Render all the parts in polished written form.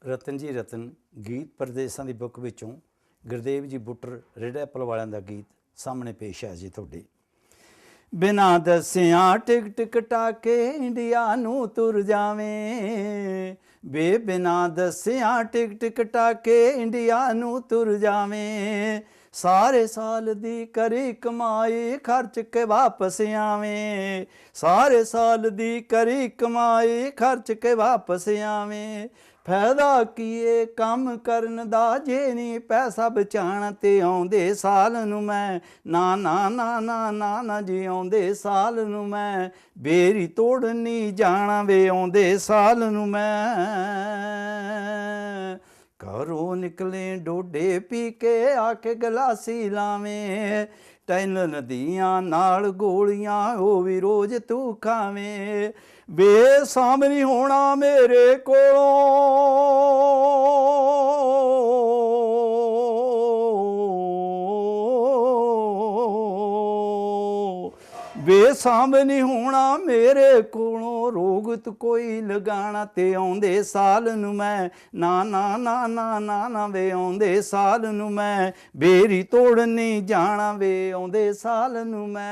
ਰਤਨ ਜੀ ਰਤਨ ਗੀਤ ਪਰਦੇਸਾਂ ਦੀ ਬੁੱਕ ਵਿੱਚੋਂ ਗੁਰਦੇਵ ਜੀ ਬੁੱਟਰ ਰੇੜਾ ਐਪਲ ਵਾਲਿਆਂ ਦਾ ਗੀਤ ਸਾਹਮਣੇ ਪੇਸ਼ ਹੈ ਜੀ ਤੁਹਾਡੇ। ਬਿਨਾਂ ਦੱਸਿਆਂ ਟਿਕਟ ਕਟਾ ਕੇ ਇੰਡੀਆ ਨੂੰ ਤੁਰ ਜਾਵੇਂ, ਬੇ ਬਿਨਾਂ ਦੱਸਿਆਂ ਟਿਕਟ ਕਟਾ ਕੇ ਇੰਡੀਆ ਨੂੰ ਤੁਰ ਜਾਵੇਂ, ਸਾਰੇ ਸਾਲ ਦੀ ਕਰੀ ਕਮਾਈ ਖਰਚ ਕੇ ਵਾਪਸ ਆਵੇਂ, ਸਾਰੇ ਸਾਲ ਦੀ ਕਰੀ ਕਮਾਈ ਖਰਚ ਕੇ ਵਾਪਸ ਆਵੇਂ। ਫਾਇਦਾ ਕੀਏ ਕੰਮ ਕਰਨ ਦਾ ਜੇ ਨਹੀਂ ਪੈਸਾ ਬਚਾਉਣ ਤੇ ਆਉਂਦੇ ਸਾਲ ਨੂੰ ਮੈਂ ਨਾ ਨਾ ਨਾ ਨਾ ਨਾ ਨਾ ਜੀ ਆਉਂਦੇ ਸਾਲ ਨੂੰ ਮੈਂ ਬੇਰੀ ਤੋੜਨ ਨਹੀਂ ਜਾਣਾ ਵੇ ਆਉਂਦੇ ਸਾਲ ਨੂੰ ਮੈਂ। ਘਰੋਂ ਨਿਕਲੇ ਡੋਡੇ ਪੀ ਕੇ ਆ ਕੇ ਗਲਾਸੀ ਲਾਵੇਂ, ਟੈਨ ਨਦੀਆਂ ਨਾਲ ਗੋਲੀਆਂ ਉਹ ਵੀ ਰੋਜ਼ ਤੂੰ ਖਾਵੇਂ, ਬੇਸਾਮਣੀ ਹੋਣਾ ਮੇਰੇ ਕੋਲੋਂ ਬੇਸਾਮਣੀ ਹੋਣਾ ਮੇਰੇ ਕੋਲੋਂ, ਰੋਗਤ ਕੋਈ ਲਗਾਣਾ ਤੇ ਆਉਂਦੇ ਸਾਲ ਨੂੰ ਮੈਂ ਨਾ ਨਾ ਨਾ ਨਾ ਨਾ ਨਾ ਵੇ ਆਉਂਦੇ ਸਾਲ ਨੂੰ ਮੈਂ ਬੇਰੀ ਤੋੜਨ ਨਹੀਂ ਜਾਣਾ ਵੇ ਆਉਂਦੇ ਸਾਲ ਨੂੰ ਮੈਂ।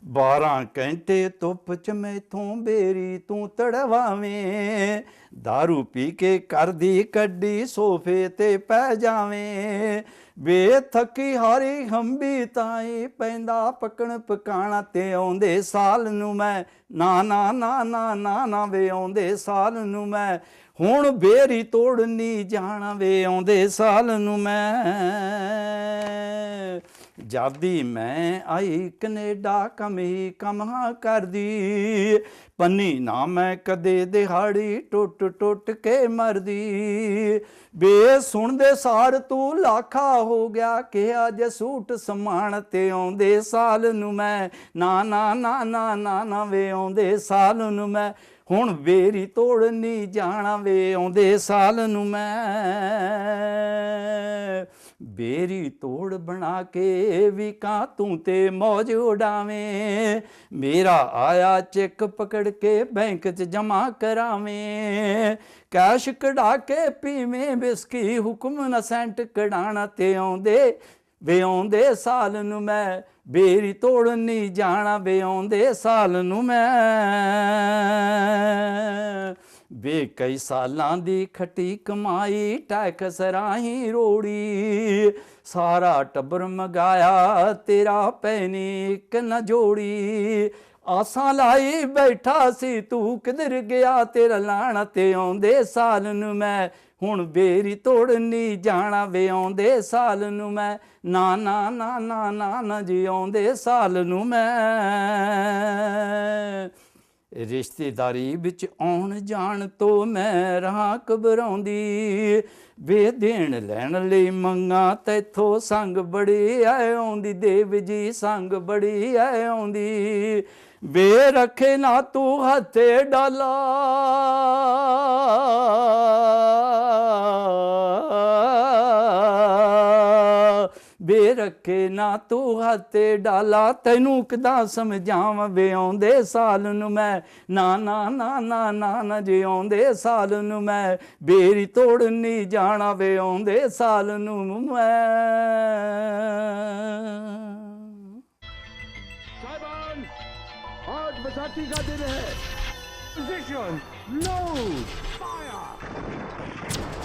12 ਘੰਟੇ ਧੁੱਪ ਚ ਮੈਥੋਂ ਬੇਰੀ ਤੂੰ ਤੜਵਾਵੇਂ, ਦਾਰੂ ਪੀ ਕੇ ਕਰਦੀ ਕੱਢੀ ਸੋਫੇ ਤੇ ਪੈ ਜਾਵੇਂ, ਵੇ ਥੱਕੀ ਹਾਰੀ ਹੰਬੀ ਤਾਈ ਪੈਂਦਾ ਪਕਣ ਪਕਾਣਾ ਤੇ ਆਉਂਦੇ ਸਾਲ ਨੂੰ ਮੈਂ ਨਾ ਨਾ ਨਾ ਨਾ ਨਾ ਨਾ ਵੇ ਆਉਂਦੇ ਸਾਲ ਨੂੰ ਮੈਂ ਹੁਣ ਬੇਰੀ ਤੋੜਨੀ ਜਾਣਾ ਵੇ ਆਉਂਦੇ ਸਾਲ ਨੂੰ ਮੈਂ। ਜਾਦੀ ਮੈਂ ਆਈ ਕਨੇਡਾ ਕਮੀ ਕਮਾ ਕਰਦੀ, ਪੰਨੀ ਨਾ ਮੈਂ ਕਦੇ ਦਿਹਾੜੀ ਟੁੱਟ ਟੁੱਟ ਕੇ ਮਰਦੀ, ਬੇ ਸੁਣਦੇ ਸਾਰ ਤੂੰ ਲਾਖਾ ਹੋ ਗਿਆ ਕਿ ਅੱਜ ਸੂਟ ਸਮਾਨ ਤੇ ਆਉਂਦੇ ਸਾਲ ਨੂੰ ਮੈਂ ਨਾ ਨਾ ਨਾ ਨਾ ਨਾ ਨਾ ਵੇ ਆਉਂਦੇ ਸਾਲ ਨੂੰ ਮੈਂ ਹੁਣ ਬੇਰੀ ਤੋੜਨੀ ਜਾਣਾ ਵੇ ਆਉਂਦੇ ਸਾਲ ਨੂੰ ਮੈਂ। ਬੇਰੀ ਤੋੜ ਬਣਾ ਕੇ ਵੀ ਕਾਂ ਤੂੰ ਤੇ ਮੌਜ ਉਡਾਵੇਂ, ਮੇਰਾ ਆਇਆ ਚੈੱਕ ਪਕੜ ਕੇ ਬੈਂਕ 'ਚ ਜਮਾ ਕਰਾਵੇਂ, ਕੈਸ਼ ਕਢਾ ਕੇ ਪੀਵੇਂ ਬਿਸਕੀ ਹੁਕਮ ਨਾ ਸੈਂਟ ਕਢਾਣਾ ਤੇ ਆਉਂਦੇ ਵੇ ਆਉਂਦੇ ਸਾਲ ਨੂੰ ਮੈਂ ਬੇਰੀ ਤੋੜਨ ਨਹੀਂ ਜਾਣਾ ਵੇ ਆਉਂਦੇ ਸਾਲ ਨੂੰ ਮੈਂ। ਵੇ ਕਈ ਸਾਲਾਂ ਦੀ ਖੱਟੀ ਕਮਾਈ ਟੈਕਸ ਰਾਹੀਂ ਰੋੜੀ, ਸਾਰਾ ਟੱਬਰ ਮਗਾਇਆ ਤੇਰਾ ਪੈਨੀ ਇੱਕ ਨਾ ਜੋੜੀ, ਆਸਾਂ ਲਾਈ ਬੈਠਾ ਸੀ ਤੂੰ ਕਿਧਰ ਗਿਆ ਤੇਰਾ ਲਾਣਾ ਤੇ ਆਉਂਦੇ ਸਾਲ ਨੂੰ ਮੈਂ ਹੁਣ ਬੇਰੀ ਤੋੜਨੀ ਜਾਣਾ ਵੇ ਆਉਂਦੇ ਸਾਲ ਨੂੰ ਮੈਂ ਨਾ ਨਾ ਨਾ ਨਾ ਨਾ ਨਾ ਜੀ ਆਉਂਦੇ ਸਾਲ ਨੂੰ ਮੈਂ। ਰਿਸ਼ਤੇਦਾਰੀ ਵਿੱਚ ਆਉਣ ਜਾਣ ਤੋਂ ਮੈਂ ਰਹਾਂ ਘਬਰਾਉਂਦੀ, ਵੇ ਦੇਣ ਲੈਣ ਲਈ ਮੰਗਾ ਤੈਥੋਂ ਸੰਗ ਬੜੀ ਆਏ ਆਉਂਦੀ, ਦੇਵ ਜੀ ਸੰਗ ਬੜੀ ਆਏ ਆਉਂਦੀ, ਵੇ ਰੱਖੇ ਨਾ ਤੂੰ ਹੱਥੇ ਡਾਲਾ ਵੇ ਰੱਖੇ ਨਾ ਤੂੰ ਹੱਥੇ ਡਾਲਾ, ਤੈਨੂੰ ਕਿਦਾਂ ਸਮਝਾਵਾਂ ਵੇ ਆਉਂਦੇ ਸਾਲ ਨੂੰ ਮੈਂ ਨਾ ਨਾ ਨਾ ਨਾ ਨਾ ਨਾ ਜੇ ਆਉਂਦੇ ਸਾਲ ਨੂੰ ਮੈਂ ਬੇਰੀ ਤੋੜਨੀ ਜਾਣਾ ਵੇ ਆਉਂਦੇ ਸਾਲ ਨੂੰ ਮੈਂ। साहिबान, आज बैसाखी का दिन है। Position, load, fire.